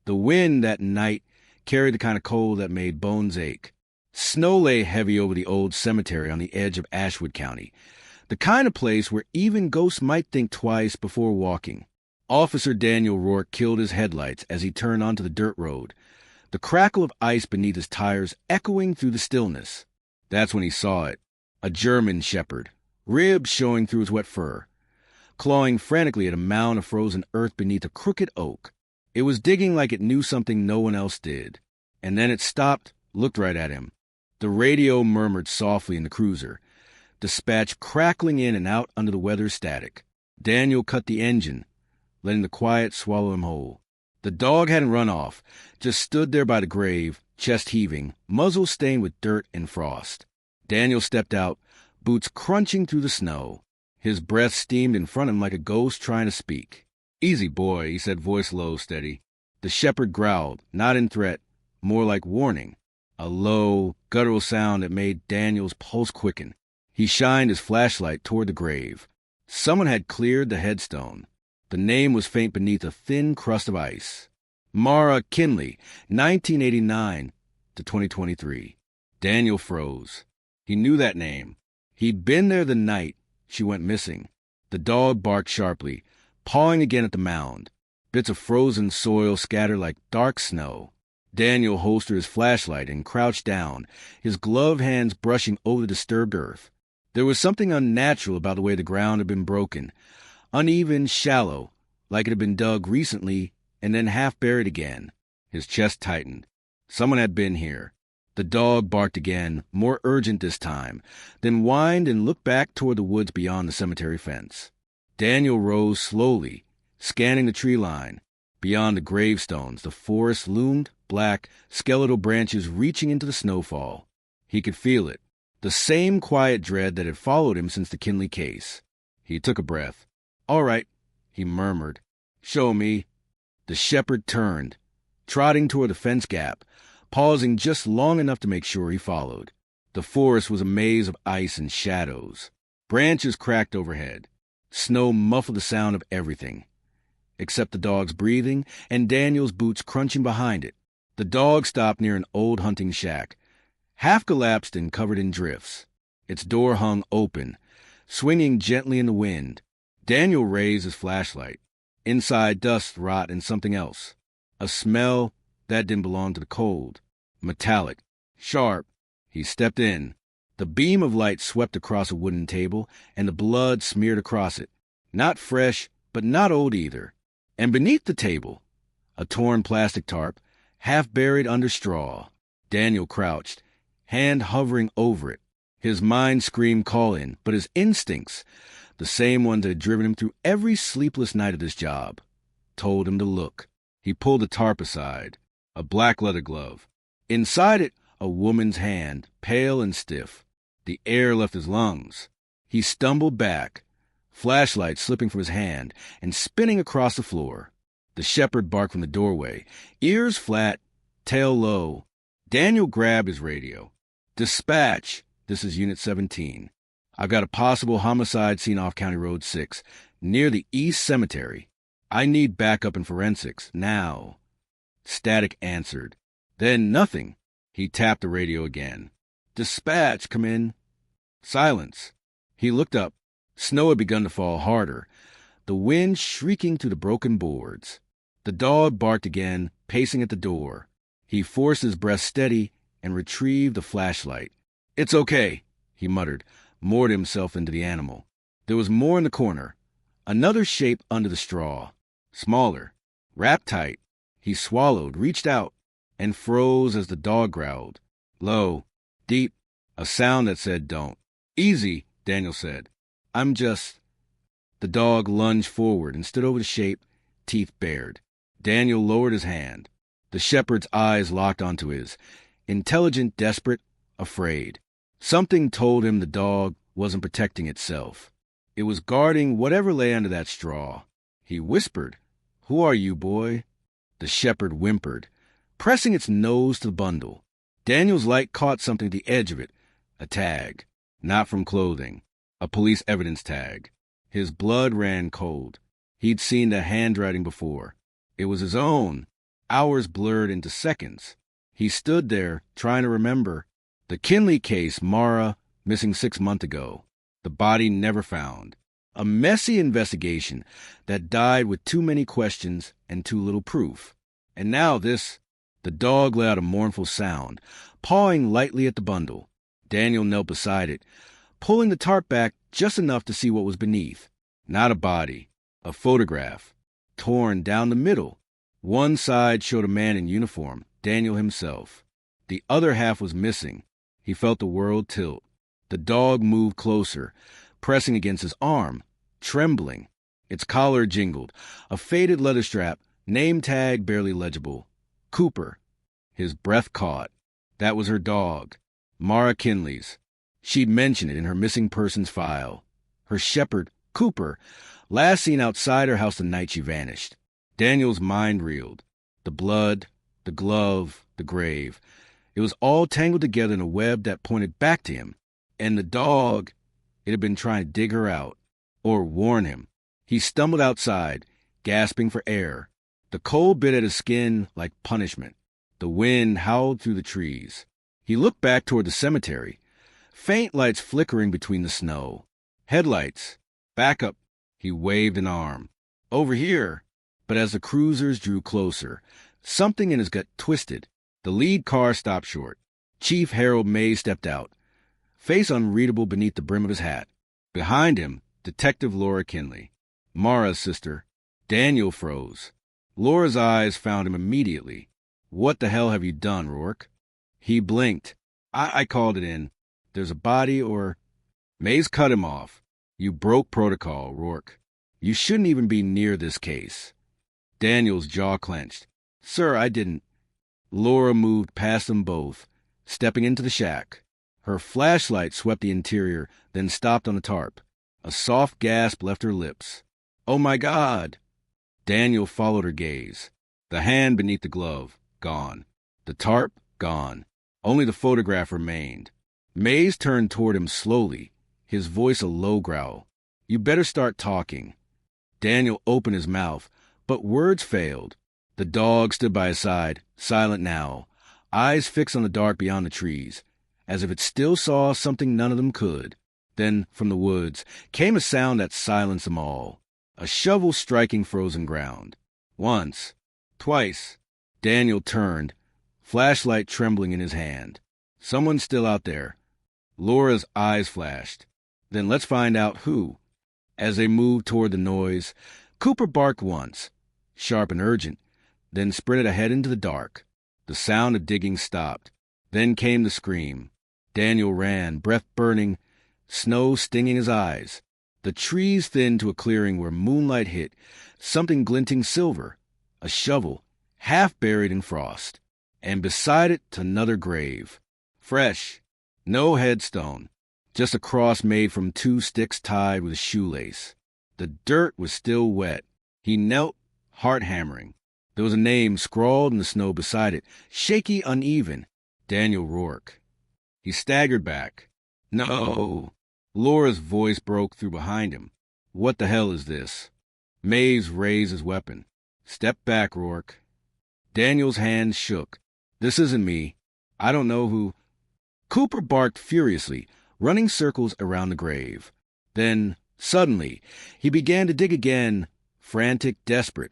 The wind that night carried the kind of cold that made bones ache. Snow lay heavy over the old cemetery on the edge of Ashwood County, the kind of place where even ghosts might think twice before walking. Officer Daniel Rourke killed his headlights as he turned onto the dirt road, the crackle of ice beneath his tires echoing through the stillness. That's when he saw it. A German shepherd, ribs showing through his wet fur, clawing frantically at a mound of frozen earth beneath a crooked oak. It was digging like it knew something no one else did. And then it stopped, looked right at him. The radio murmured softly in the cruiser, dispatch crackling in and out under the weather static. Daniel cut the engine, letting the quiet swallow him whole. The dog hadn't run off, just stood there by the grave, chest heaving, muzzle stained with dirt and frost. Daniel stepped out, boots crunching through the snow. His breath steamed in front of him like a ghost trying to speak. "Easy, boy," he said, voice low, steady. The shepherd growled, not in threat, more like warning. A low, guttural sound that made Daniel's pulse quicken. He shined his flashlight toward the grave. Someone had cleared the headstone. The name was faint beneath a thin crust of ice. Mara Kinley, 1989 to 2023. Daniel froze. He knew that name. He'd been there the night she went missing. The dog barked sharply, pawing again at the mound. Bits of frozen soil scattered like dark snow. Daniel holstered his flashlight and crouched down, his gloved hands brushing over the disturbed earth. There was something unnatural about the way the ground had been broken. Uneven, shallow, like it had been dug recently and then half buried again. His chest tightened. Someone had been here. The dog barked again, more urgent this time, then whined and looked back toward the woods beyond the cemetery fence. Daniel rose slowly, scanning the tree line. Beyond the gravestones, the forest loomed, black, skeletal branches reaching into the snowfall. He could feel it, the same quiet dread that had followed him since the Kinley case. He took a breath. "All right," he murmured. "Show me." The shepherd turned, trotting toward the fence gap, pausing just long enough to make sure he followed. The forest was a maze of ice and shadows. Branches cracked overhead. Snow muffled the sound of everything, except the dog's breathing and Daniel's boots crunching behind it. The dog stopped near an old hunting shack, half collapsed and covered in drifts. Its door hung open, swinging gently in the wind. Daniel raised his flashlight. Inside, dust, rot, and something else. A smell that didn't belong to the cold. Metallic. Sharp. He stepped in. The beam of light swept across a wooden table, and the blood smeared across it. Not fresh, but not old either. And beneath the table, a torn plastic tarp, half buried under straw. Daniel crouched, hand hovering over it. His mind screamed call in, but his instincts, the same ones that had driven him through every sleepless night of this job, told him to look. He pulled the tarp aside, a black leather glove. Inside it, a woman's hand, pale and stiff. The air left his lungs. He stumbled back, flashlight slipping from his hand and spinning across the floor. The shepherd barked from the doorway, ears flat, tail low. Daniel grabbed his radio. "Dispatch, this is Unit 17. I've got a possible homicide scene off County Road 6, near the East Cemetery. I need backup in forensics, now." Static answered. Then nothing. He tapped the radio again. "Dispatch, come in." Silence. He looked up. Snow had begun to fall harder, the wind shrieking through the broken boards. The dog barked again, pacing at the door. He forced his breath steady and retrieved the flashlight. "It's okay," he muttered, moored himself into the animal. There was more in the corner. Another shape under the straw. Smaller. Wrapped tight. He swallowed, reached out, and froze as the dog growled. Low. Deep. A sound that said don't. "Easy," Daniel said. "I'm just—" The dog lunged forward and stood over the shape, teeth bared. Daniel lowered his hand. The shepherd's eyes locked onto his. Intelligent, desperate, afraid. Something told him the dog wasn't protecting itself. It was guarding whatever lay under that straw. He whispered, "Who are you, boy?" The shepherd whimpered, pressing its nose to the bundle. Daniel's light caught something at the edge of it. A tag. Not from clothing. A police evidence tag. His blood ran cold. He'd seen the handwriting before. It was his own. Hours blurred into seconds. He stood there, trying to remember. The Kinley case, Mara, missing 6 months ago. The body never found. A messy investigation that died with too many questions and too little proof. And now this. The dog let out a mournful sound, pawing lightly at the bundle. Daniel knelt beside it, pulling the tarp back just enough to see what was beneath. Not a body. A photograph. Torn down the middle. One side showed a man in uniform, Daniel himself. The other half was missing. He felt the world tilt. The dog moved closer, pressing against his arm, trembling. Its collar jingled. A faded leather strap, name tag barely legible. Cooper. His breath caught. That was her dog. Mara Kinley's. She'd mentioned it in her missing persons file. Her shepherd, Cooper, last seen outside her house the night she vanished. Daniel's mind reeled. The blood, the glove, the grave. It was all tangled together in a web that pointed back to him. And the dog, it had been trying to dig her out, or warn him. He stumbled outside, gasping for air. The cold bit at his skin like punishment. The wind howled through the trees. He looked back toward the cemetery. Faint lights flickering between the snow. Headlights. Back up. He waved an arm. Over here. But as the cruisers drew closer, something in his gut twisted. The lead car stopped short. Chief Harold Mays stepped out, face unreadable beneath the brim of his hat. Behind him, Detective Laura Kinley, Mara's sister. Daniel froze. Laura's eyes found him immediately. What the hell have you done, Rourke? He blinked. I called it in. There's a body or... Mays cut him off. You broke protocol, Rourke. You shouldn't even be near this case. Daniel's jaw clenched. Sir, I didn't. Laura moved past them both, stepping into the shack. Her flashlight swept the interior, then stopped on the tarp. A soft gasp left her lips. Oh my God! Daniel followed her gaze. The hand beneath the glove, gone. The tarp, gone. Only the photograph remained. Mays turned toward him slowly, his voice a low growl. You better start talking. Daniel opened his mouth, but words failed. The dog stood by his side, silent now, eyes fixed on the dark beyond the trees, as if it still saw something none of them could. Then, from the woods, came a sound that silenced them all. A shovel striking frozen ground. Once. Twice. Daniel turned, flashlight trembling in his hand. Someone still out there. Laura's eyes flashed. Then let's find out who. As they moved toward the noise, Cooper barked once, sharp and urgent, then sprinted ahead into the dark. The sound of digging stopped. Then came the scream. Daniel ran, breath burning, snow stinging his eyes. The trees thinned to a clearing where moonlight hit, something glinting silver, a shovel, half buried in frost. And beside it, another grave. Fresh. No headstone. Just a cross made from 2 sticks tied with a shoelace. The dirt was still wet. He knelt, heart hammering. There was a name scrawled in the snow beside it, shaky, uneven. Daniel Rourke. He staggered back. No. Laura's voice broke through behind him. What the hell is this? Mays raised his weapon. Step back, Rourke. Daniel's hands shook. This isn't me. I don't know who... Cooper barked furiously, running circles around the grave. Then, suddenly, he began to dig again, frantic, desperate,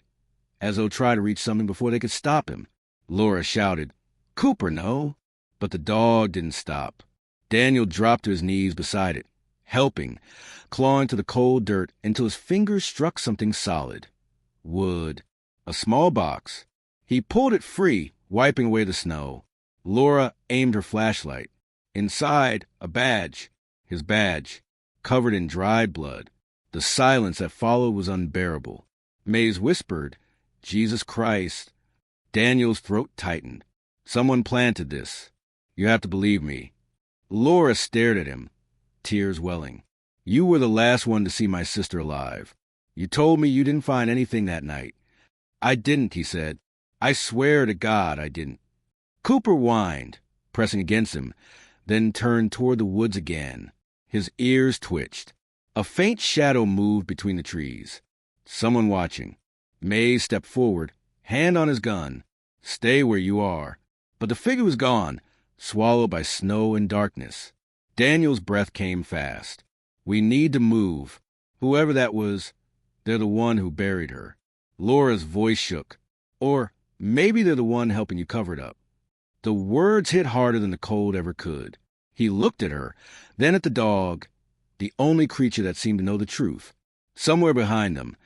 as though trying to reach something before they could stop him. Laura shouted, Cooper, no! But the dog didn't stop. Daniel dropped to his knees beside it, helping, clawing to the cold dirt until his fingers struck something solid. Wood. A small box. He pulled it free, wiping away the snow. Laura aimed her flashlight. Inside, a badge. His badge, covered in dried blood. The silence that followed was unbearable. Mays whispered, Jesus Christ. Daniel's throat tightened. Someone planted this. You have to believe me. Laura stared at him, tears welling. You were the last one to see my sister alive. You told me you didn't find anything that night. I didn't, he said. I swear to God I didn't. Cooper whined, pressing against him, then turned toward the woods again. His ears twitched. A faint shadow moved between the trees. Someone watching. Mays stepped forward, hand on his gun. Stay where you are. But the figure was gone, swallowed by snow and darkness. Daniel's breath came fast. We need to move. Whoever that was, they're the one who buried her. Laura's voice shook. Or maybe they're the one helping you cover it up. The words hit harder than the cold ever could. He looked at her, then at the dog, the only creature that seemed to know the truth. Somewhere behind them,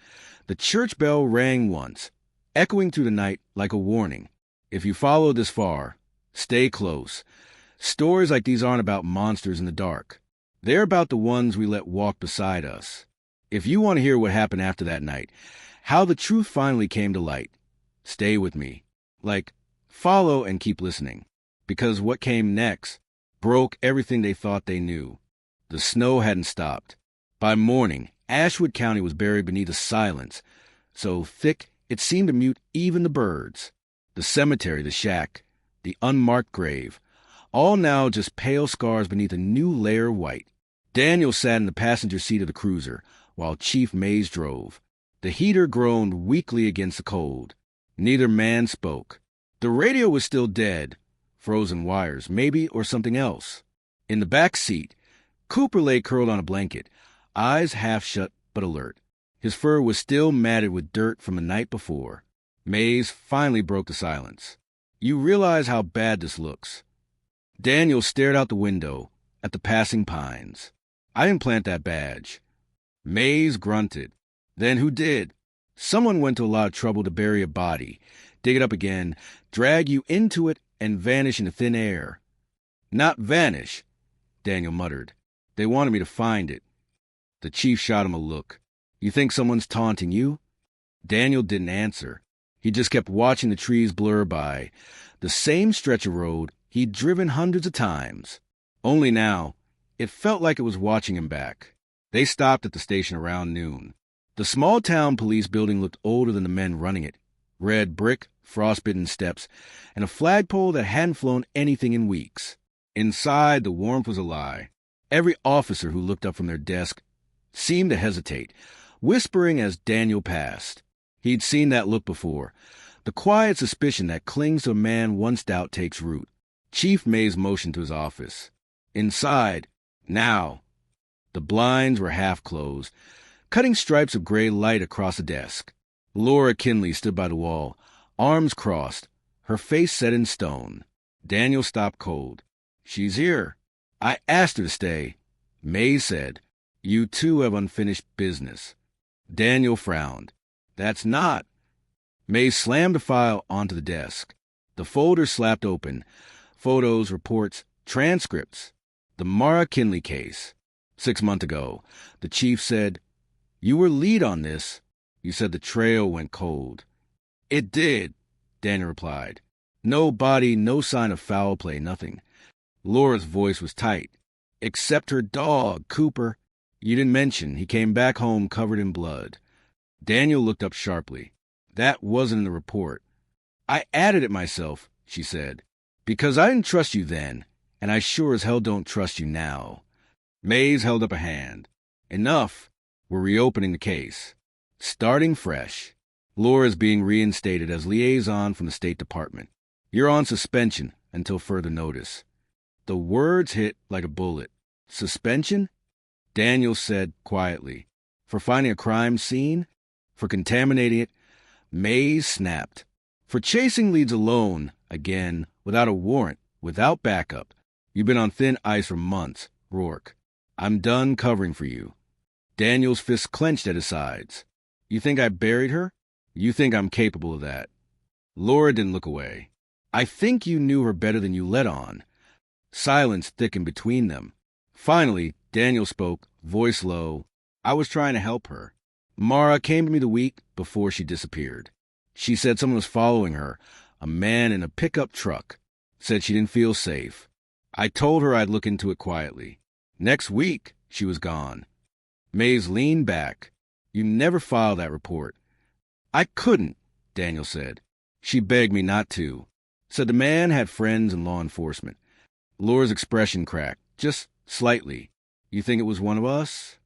the church bell rang once, echoing through the night like a warning. If you follow this far, stay close. Stories like these aren't about monsters in the dark. They're about the ones we let walk beside us. If you want to hear what happened after that night, how the truth finally came to light, stay with me. Follow and keep listening. Because what came next broke everything they thought they knew. The snow hadn't stopped. By morning, Ashwood County was buried beneath a silence so thick it seemed to mute even the birds. The cemetery, the shack, the unmarked grave, all now just pale scars beneath a new layer of white. Daniel sat in the passenger seat of the cruiser, while Chief Mays drove. The heater groaned weakly against the cold. Neither man spoke. The radio was still dead. Frozen wires, maybe, or something else. In the back seat, Cooper lay curled on a blanket, eyes half shut but alert. His fur was still matted with dirt from the night before. Mays finally broke the silence. You realize how bad this looks. Daniel stared out the window at the passing pines. I didn't plant that badge. Mays grunted. Then who did? Someone went to a lot of trouble to bury a body, dig it up again, drag you into it, and vanish into thin air. Not vanish, Daniel muttered. They wanted me to find it. The chief shot him a look. You think someone's taunting you? Daniel didn't answer. He just kept watching the trees blur by, the same stretch of road he'd driven hundreds of times. Only now, it felt like it was watching him back. They stopped at the station around noon. The small-town police building looked older than the men running it. Red brick, frostbitten steps, and a flagpole that hadn't flown anything in weeks. Inside, the warmth was a lie. Every officer who looked up from their desk seemed to hesitate, whispering as Daniel passed. He'd seen that look before. The quiet suspicion that clings to a man once doubt takes root. Chief Mays motioned to his office. Inside, now. The blinds were half closed, cutting stripes of gray light across the desk. Laura Kinley stood by the wall, arms crossed, her face set in stone. Daniel stopped cold. She's here. I asked her to stay. Mays said, You two have unfinished business. Daniel frowned. That's not. Mays slammed a file onto the desk. The folder slapped open. Photos, reports, transcripts. The Mara Kinley case. 6 months ago, the chief said, You were lead on this. You said the trail went cold. It did, Daniel replied. No body, no sign of foul play, nothing. Laura's voice was tight. Except her dog, Cooper. You didn't mention he came back home covered in blood. Daniel looked up sharply. That wasn't in the report. I added it myself, she said. Because I didn't trust you then, and I sure as hell don't trust you now. Mays held up a hand. Enough. We're reopening the case. Starting fresh. Laura's being reinstated as liaison from the State Department. You're on suspension until further notice. The words hit like a bullet. Suspension? Daniel said quietly. For finding a crime scene? For contaminating it? Mays snapped. For chasing leads alone, again, without a warrant, without backup. You've been on thin ice for months, Rourke. I'm done covering for you. Daniel's fists clenched at his sides. You think I buried her? You think I'm capable of that? Laura didn't look away. I think you knew her better than you let on. Silence thickened between them. Finally, Daniel spoke, voice low. I was trying to help her. Mara came to me the week before she disappeared. She said someone was following her, a man in a pickup truck. Said she didn't feel safe. I told her I'd look into it quietly. Next week, she was gone. Mays leaned back. You never filed that report. I couldn't, Daniel said. She begged me not to. Said the man had friends in law enforcement. Laura's expression cracked, just slightly. You think it was one of us?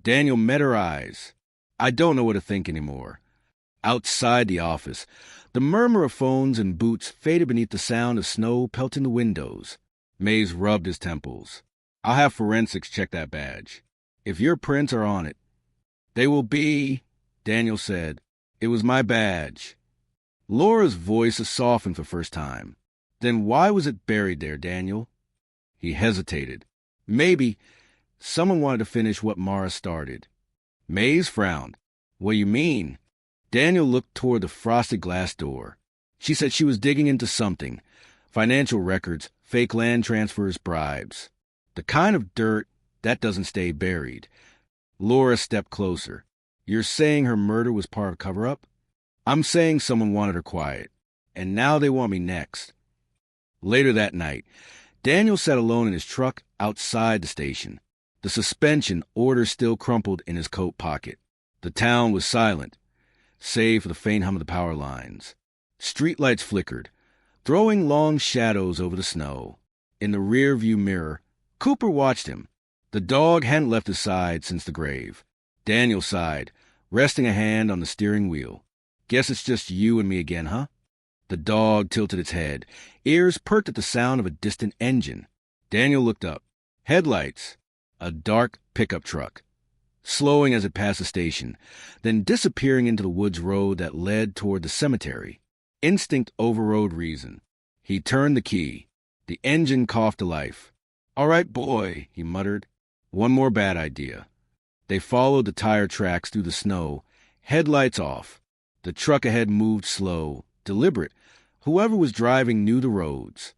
Daniel met her eyes. I don't know what to think anymore. Outside the office, The murmur of phones and boots faded beneath the sound of snow pelting the windows. Mays rubbed his temples. I'll have forensics check that badge. If your prints are on it. They will be, Daniel said. It was my badge. Laura's voice softened for the first time. Then why was it buried there, Daniel? He hesitated. Maybe someone wanted to finish what Mara started. Mays frowned. What do you mean? Daniel looked toward the frosted glass door. She said she was digging into something. Financial records, fake land transfers, bribes. The kind of dirt that doesn't stay buried. Laura stepped closer. You're saying her murder was part of a cover-up? I'm saying someone wanted her quiet. And now they want me next. Later that night, Daniel sat alone in his truck outside the station. The suspension order still crumpled in his coat pocket. The town was silent, save for the faint hum of the power lines. Streetlights flickered, throwing long shadows over the snow. In the rear-view mirror, Cooper watched him. The dog hadn't left his side since the grave. Daniel sighed, resting a hand on the steering wheel. Guess it's just you and me again, huh? The dog tilted its head, ears perked at the sound of a distant engine. Daniel looked up. Headlights. A dark pickup truck, slowing as it passed the station, then disappearing into the woods road that led toward the cemetery. Instinct overrode reason. He turned the key. The engine coughed to life. All right, boy, he muttered. One more bad idea. They followed the tire tracks through the snow, headlights off. The truck ahead moved slow, deliberate. Whoever was driving knew the roads.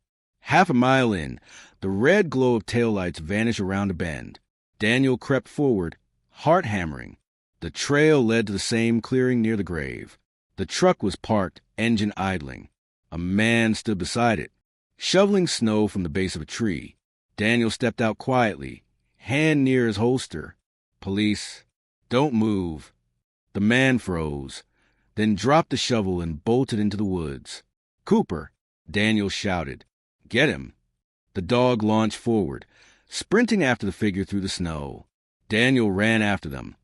Half a mile in, the red glow of taillights vanished around a bend. Daniel crept forward, heart hammering. The trail led to the same clearing near the grave. The truck was parked, engine idling. A man stood beside it, shoveling snow from the base of a tree. Daniel stepped out quietly, hand near his holster. Police, don't move. The man froze, then dropped the shovel and bolted into the woods. Cooper, Daniel shouted. Get him. The dog launched forward, sprinting after the figure through the snow. Daniel ran after them,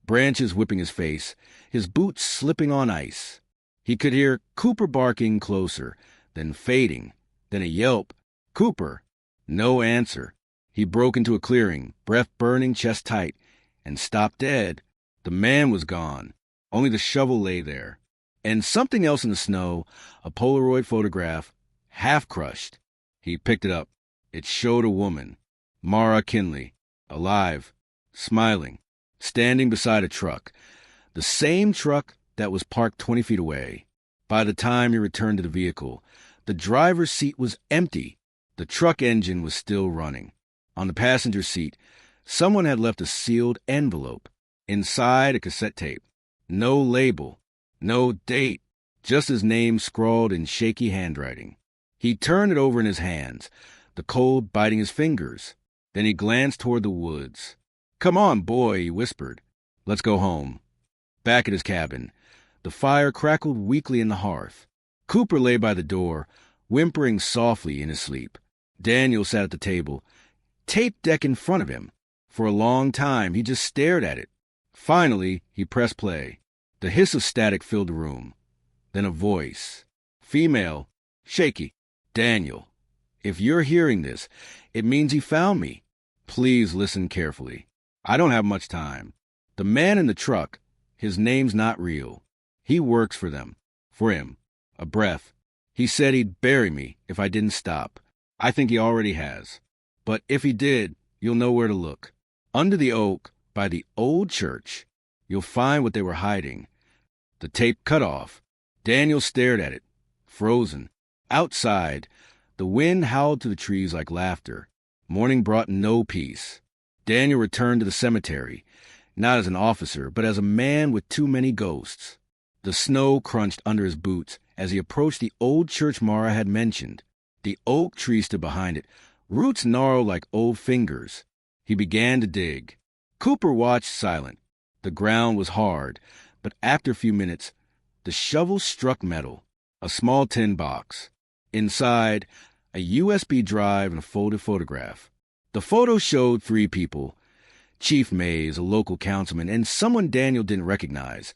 branches whipping his face, his boots slipping on ice. He could hear Cooper barking closer, then fading, then a yelp. Cooper. No answer. He broke into a clearing, breath burning, chest tight, and stopped dead. The man was gone. Only the shovel lay there. And something else in the snow, a Polaroid photograph, half crushed. He picked it up. It showed a woman, Mara Kinley, alive, smiling, standing beside a truck, the same truck that was parked 20 feet away. By the time he returned to the vehicle, the driver's seat was empty. The truck engine was still running. On the passenger seat, someone had left a sealed envelope. Inside, a cassette tape. No label, no date, just his name scrawled in shaky handwriting. He turned it over in his hands, the cold biting his fingers. Then he glanced toward the woods. Come on, boy, he whispered. Let's go home. Back at his cabin, the fire crackled weakly in the hearth. Cooper lay by the door, whimpering softly in his sleep. Daniel sat at the table, tape deck in front of him. For a long time, he just stared at it. Finally, he pressed play. The hiss of static filled the room. Then a voice. Female. Shaky. Daniel. If you're hearing this, it means he found me. Please listen carefully. I don't have much time. The man in the truck, his name's not real. He works for them. For him. A breath. He said he'd bury me if I didn't stop. I think he already has. But if he did, you'll know where to look. Under the oak, by the old church, you'll find what they were hiding. The tape cut off. Daniel stared at it, frozen. Outside, the wind howled through the trees like laughter. Morning brought no peace. Daniel returned to the cemetery, not as an officer, but as a man with too many ghosts. The snow crunched under his boots as he approached the old church Mara had mentioned. The oak tree stood behind it, roots gnarled like old fingers. He began to dig. Cooper watched silent. The ground was hard, but after a few minutes, the shovel struck metal, a small tin box. Inside, a USB drive and a folded photograph. The photo showed 3 people, Chief Mays, a local councilman, and someone Daniel didn't recognize,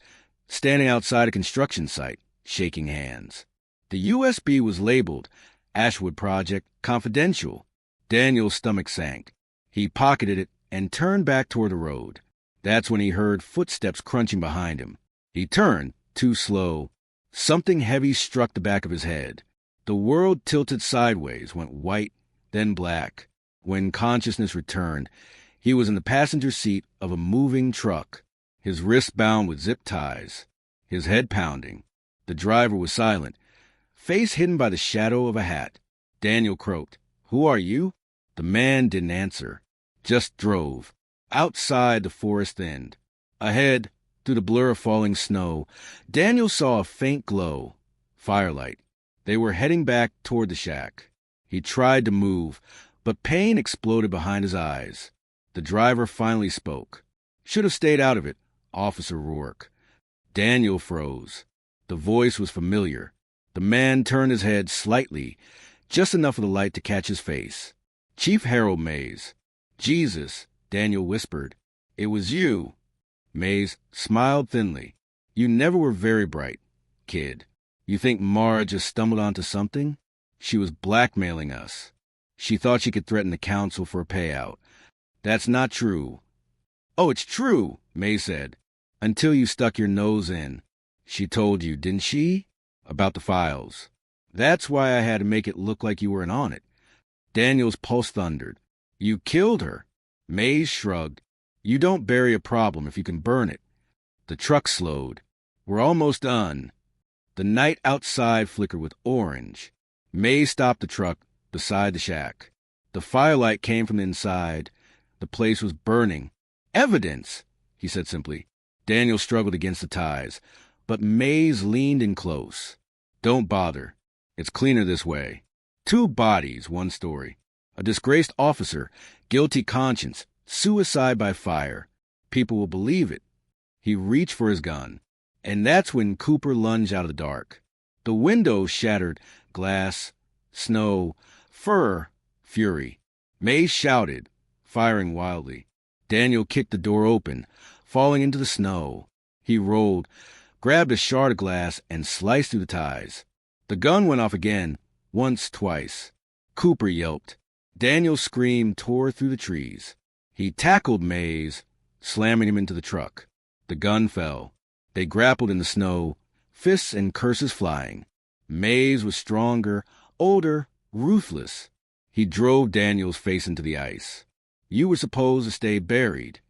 standing outside a construction site, shaking hands. The USB was labeled Ashwood Project Confidential. Daniel's stomach sank. He pocketed it and turned back toward the road. That's when he heard footsteps crunching behind him. He turned, too slow. Something heavy struck the back of his head. The world tilted sideways, went white, then black. When consciousness returned, he was in the passenger seat of a moving truck, his wrists bound with zip ties, his head pounding. The driver was silent, face hidden by the shadow of a hat. Daniel croaked, "Who are you?" The man didn't answer, just drove. Outside the forest end. Ahead, through the blur of falling snow, Daniel saw a faint glow. Firelight. They were heading back toward the shack. He tried to move, but pain exploded behind his eyes. The driver finally spoke. "Should have stayed out of it, Officer Rourke." Daniel froze. The voice was familiar. The man turned his head slightly, just enough of the light to catch his face. Chief Harold Mays. "Jesus," Daniel whispered. "It was you." Mays smiled thinly. "You never were very bright, kid. You think Mara just stumbled onto something? She was blackmailing us. She thought she could threaten the council for a payout. That's not true." "Oh, it's true," Mays said. "Until you stuck your nose in. She told you, didn't she? About the files. That's why I had to make it look like you weren't on it." Daniel's pulse thundered. "You killed her." Mays shrugged. "You don't bury a problem if you can burn it." The truck slowed. "We're almost done." The night outside flickered with orange. Mays stopped the truck beside the shack. The firelight came from the inside. The place was burning. "Evidence," he said simply. Daniel struggled against the ties, but Mays leaned in close. "Don't bother. It's cleaner this way. 2 bodies, 1 story. A disgraced officer, guilty conscience, suicide by fire. People will believe it." He reached for his gun, and that's when Cooper lunged out of the dark. The window shattered, glass, snow, fur, fury. Mays shouted, firing wildly. Daniel kicked the door open, falling into the snow. He rolled, grabbed a shard of glass, and sliced through the ties. The gun went off again, once, twice. Cooper yelped. Daniel's scream tore through the trees. He tackled Mays, slamming him into the truck. The gun fell. They grappled in the snow, fists and curses flying. Mays was stronger, older, ruthless. He drove Daniel's face into the ice. You were supposed to stay buried.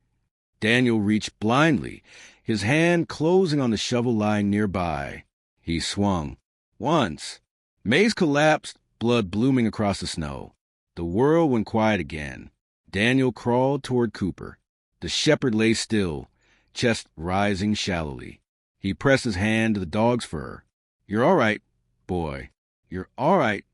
Daniel reached blindly, his hand closing on the shovel lying nearby. He swung. Once. Mays collapsed, blood blooming across the snow. The world went quiet again. Daniel crawled toward Cooper. The shepherd lay still, chest rising shallowly. He pressed his hand to the dog's fur. "You're all right, boy. You're all right."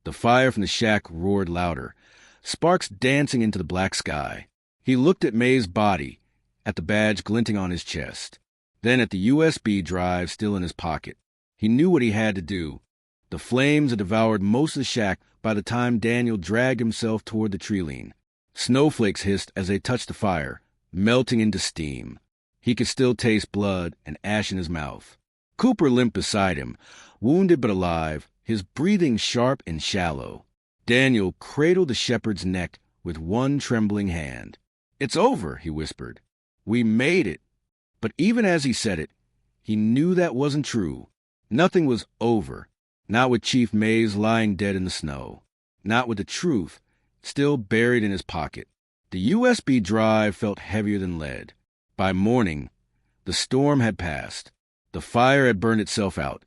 The fire from the shack roared louder, sparks dancing into the black sky. He looked at May's body, at the badge glinting on his chest, then at the USB drive still in his pocket. He knew what he had to do. The flames had devoured most of the shack by the time Daniel dragged himself toward the tree-line. Snowflakes hissed as they touched the fire, melting into steam. He could still taste blood and ash in his mouth. Cooper limped beside him, wounded but alive, his breathing sharp and shallow. Daniel cradled the shepherd's neck with one trembling hand. "It's over," he whispered. "We made it." But even as he said it, he knew that wasn't true. Nothing was over, not with Chief Mays lying dead in the snow, not with the truth still buried in his pocket. The USB drive felt heavier than lead. By morning, the storm had passed. The fire had burned itself out,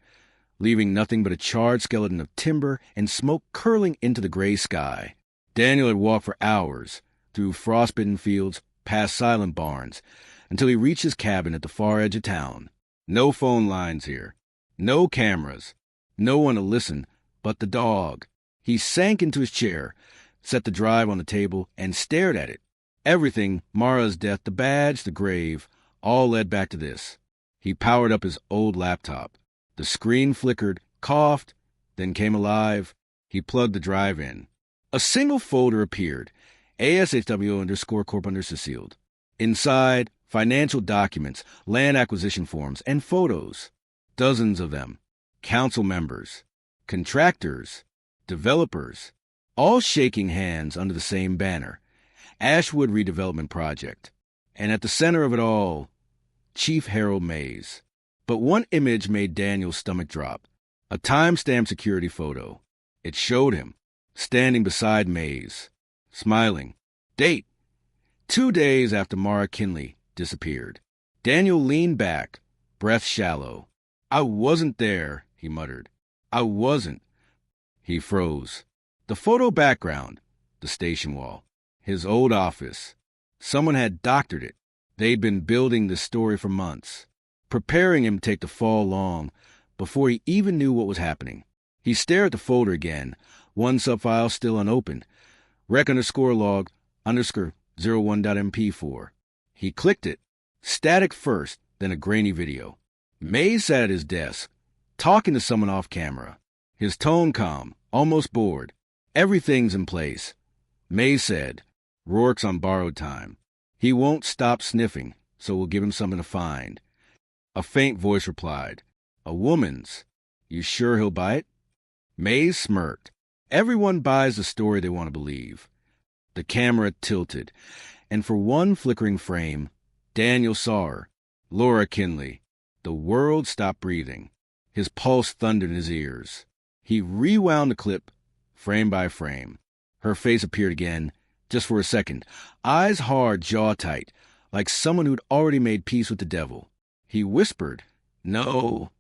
leaving nothing but a charred skeleton of timber and smoke curling into the gray sky. Daniel had walked for hours, through frostbitten fields, past silent barns, until he reached his cabin at the far edge of town. No phone lines here. No cameras. No one to listen but the dog. He sank into his chair, set the drive on the table, and stared at it. Everything, Mara's death, the badge, the grave, all led back to this. He powered up his old laptop. The screen flickered, coughed, then came alive. He plugged the drive in. A single folder appeared, ASHW_Corp_Sealed. Inside, financial documents, land acquisition forms, and photos. Dozens of them. council members, contractors, developers, all shaking hands under the same banner, Ashwood Redevelopment Project. And at the center of it all, Chief Harold Mays. But one image made Daniel's stomach drop. A time-stamped security photo. It showed him, standing beside Mays, smiling. Date: 2 days after Mara Kinley disappeared. Daniel leaned back, breath shallow. "I wasn't there," he muttered. "I wasn't." He froze. The photo background, the station wall, his old office. Someone had doctored it. They'd been building this story for months, preparing him to take the fall long before he even knew what was happening. He stared at the folder again, one subfile still unopened, rec_log _01.mp4. He clicked it, static first, then a grainy video. Mays sat at his desk, talking to someone off camera. His tone calm, almost bored. "Everything's in place," Mays said. "Rourke's on borrowed time. He won't stop sniffing, so we'll give him something to find." A faint voice replied, "A woman's. You sure he'll buy it?" Mays smirked. Everyone buys the story they want to believe. The camera tilted, and for one flickering frame, Daniel saw her, Laura Kinley. The world stopped breathing. His pulse thundered in his ears. He rewound the clip, frame by frame. Her face appeared again, just for a second, eyes hard, jaw tight, like someone who'd already made peace with the devil. He whispered, "No."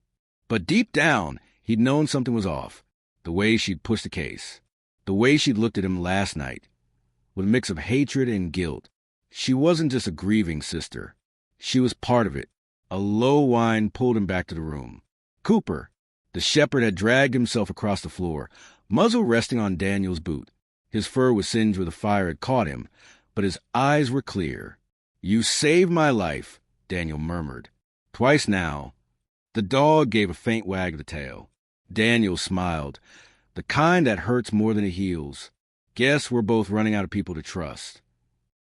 But deep down, he'd known something was off. The way she'd pushed the case. The way she'd looked at him last night, with a mix of hatred and guilt. She wasn't just a grieving sister. She was part of it. A low whine pulled him back to the room. Cooper, the shepherd, had dragged himself across the floor, muzzle resting on Daniel's boot. His fur was singed where the fire had caught him, but his eyes were clear. "You saved my life," Daniel murmured. Twice now. The dog gave a faint wag of the tail. Daniel smiled, the kind that hurts more than it heals. "Guess we're both running out of people to trust."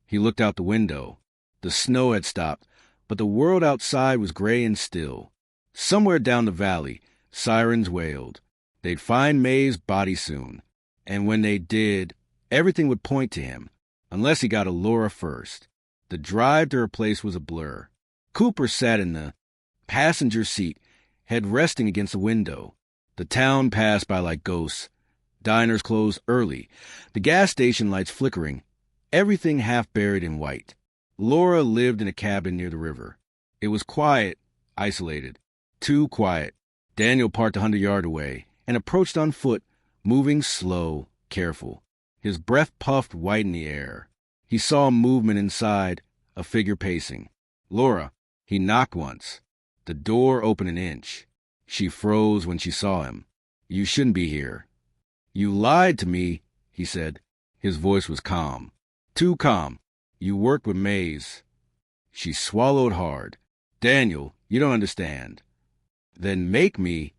He looked out the window. The snow had stopped, but the world outside was gray and still. Somewhere down the valley, sirens wailed. They'd find May's body soon. And when they did, everything would point to him, unless he got to Laura first. The drive to her place was a blur. Cooper sat in the passenger seat, head resting against the window. The town passed by like ghosts. Diners closed early, the gas station lights flickering, everything half buried in white. Laura lived in a cabin near the river. It was quiet, isolated, too quiet. Daniel parked 100 yards away and approached on foot, moving slow, careful. His breath puffed white in the air. He saw movement inside, a figure pacing. "Laura." He knocked once. The door opened an inch. She froze when she saw him. "You shouldn't be here." "You lied to me," he said. His voice was calm. Too calm. "You worked with Mays." She swallowed hard. "Daniel, you don't understand." "Then make me."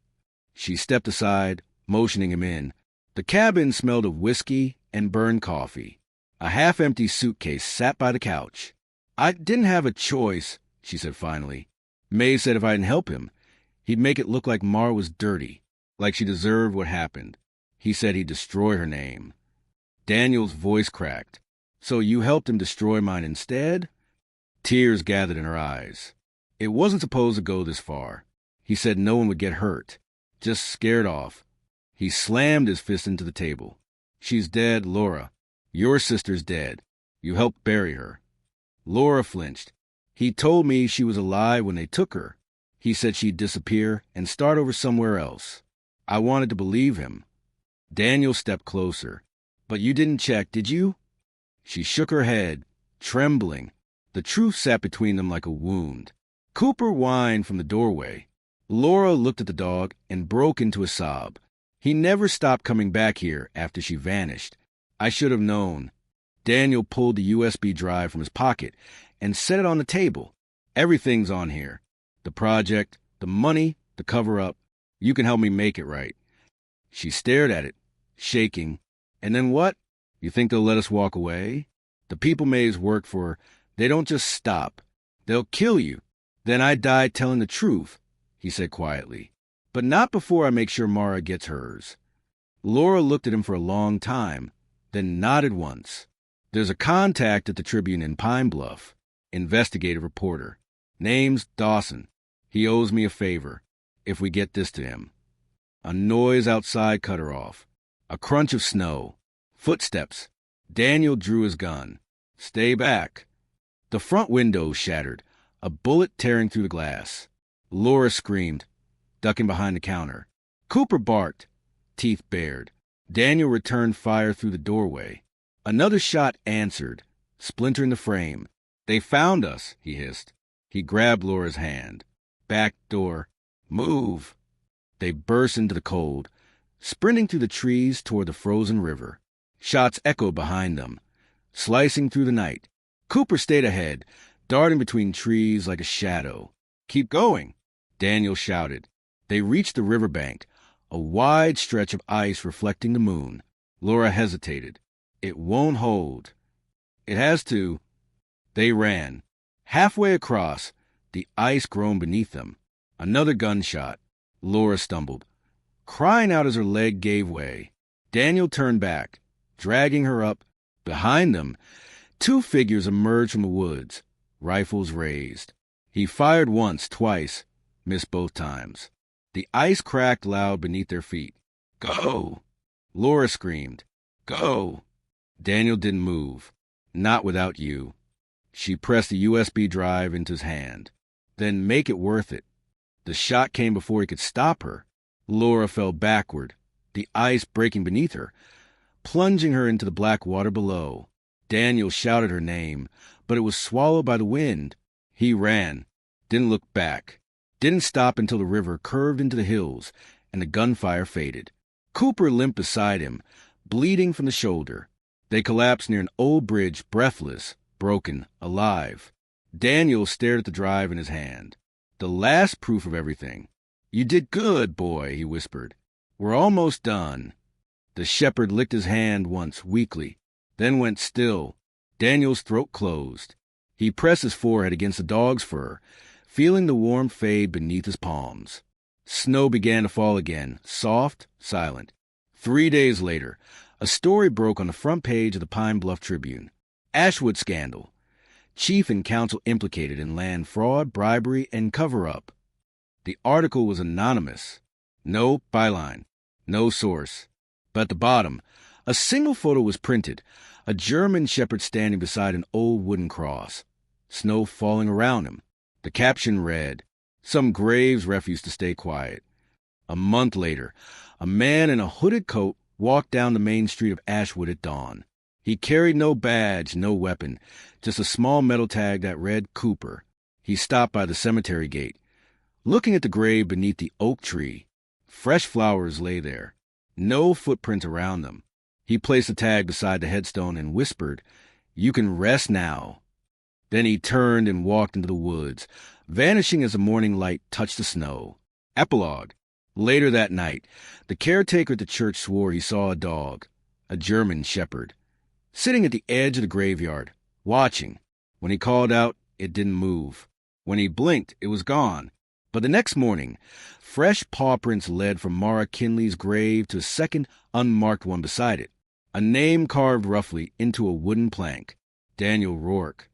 She stepped aside, motioning him in. The cabin smelled of whiskey and burned coffee. A half-empty suitcase sat by the couch. "I didn't have a choice," she said finally. "Mays said if I didn't help him, he'd make it look like Mara was dirty, like she deserved what happened. He said he'd destroy her name." Daniel's voice cracked. "So you helped him destroy mine instead?" Tears gathered in her eyes. It wasn't supposed to go this far. He said no one would get hurt, just scared off. He slammed his fist into the table. "She's dead, Laura. Your sister's dead. You helped bury her." Laura flinched. "He told me she was alive when they took her. He said she'd disappear and start over somewhere else. I wanted to believe him." Daniel stepped closer. "But you didn't check, did you?" She shook her head, trembling. The truth sat between them like a wound. Cooper whined from the doorway. Laura looked at the dog and broke into a sob. "He never stopped coming back here after she vanished. I should have known." Daniel pulled the USB drive from his pocket and set it on the table. "Everything's on here. The project, the money, the cover-up. You can help me make it right." She stared at it, shaking. "And then what? You think they'll let us walk away? The people Mays work for, they don't just stop. They'll kill you. Then I die telling the truth," he said quietly. But not before I make sure Mara gets hers. Laura looked at him for a long time, then nodded once. There's a contact at the Tribune in Pine Bluff. Investigative reporter. Name's Dawson. He owes me a favor, if we get this to him. A noise outside cut her off. A crunch of snow. Footsteps. Daniel drew his gun. Stay back. The front window shattered, a bullet tearing through the glass. Laura screamed, ducking behind the counter. Cooper barked, teeth bared. Daniel returned fire through the doorway. Another shot answered, splintering the frame. They found us, he hissed. He grabbed Laura's hand. Back door. Move. They burst into the cold, sprinting through the trees toward the frozen river. Shots echoed behind them, slicing through the night. Cooper stayed ahead, darting between trees like a shadow. Keep going, Daniel shouted. They reached the riverbank, a wide stretch of ice reflecting the moon. Laura hesitated. It won't hold. It has to. They ran. Halfway across, the ice groaned beneath them. Another gunshot. Laura stumbled, crying out as her leg gave way. Daniel turned back, dragging her up. Behind them, two figures emerged from the woods, rifles raised. He fired once, twice, missed both times. The ice cracked loud beneath their feet. Go! Laura screamed. Go! Daniel didn't move. Not without you. She pressed the USB drive into his hand. Then make it worth it. The shot came before he could stop her. Laura fell backward, the ice breaking beneath her, plunging her into the black water below. Daniel shouted her name, but it was swallowed by the wind. He ran, didn't look back, didn't stop until the river curved into the hills and the gunfire faded. Cooper limped beside him, bleeding from the shoulder. They collapsed near an old bridge, breathless, broken, alive. Daniel stared at the drive in his hand. The last proof of everything. You did good, boy, he whispered. We're almost done. The shepherd licked his hand once, weakly, then went still. Daniel's throat closed. He pressed his forehead against the dog's fur, feeling the warmth fade beneath his palms. Snow began to fall again, soft, silent. 3 days later, a story broke on the front page of the Pine Bluff Tribune. Ashwood scandal. Chief and counsel implicated in land fraud, bribery, and cover-up. The article was anonymous. No byline. No source. But at the bottom, a single photo was printed, a German shepherd standing beside an old wooden cross. Snow falling around him. The caption read, Some graves refuse to stay quiet. A month later, a man in a hooded coat walked down the main street of Ashwood at dawn. He carried no badge, no weapon, just a small metal tag that read Cooper. He stopped by the cemetery gate, looking at the grave beneath the oak tree. Fresh flowers lay there, no footprints around them. He placed the tag beside the headstone and whispered, You can rest now. Then he turned and walked into the woods, vanishing as the morning light touched the snow. Epilogue. Later that night, the caretaker at the church swore he saw a dog, a German shepherd, sitting at the edge of the graveyard, watching. When he called out, it didn't move. When he blinked, it was gone. But the next morning, fresh paw prints led from Mara Kinley's grave to a second unmarked one beside it. A name carved roughly into a wooden plank. Daniel Rourke.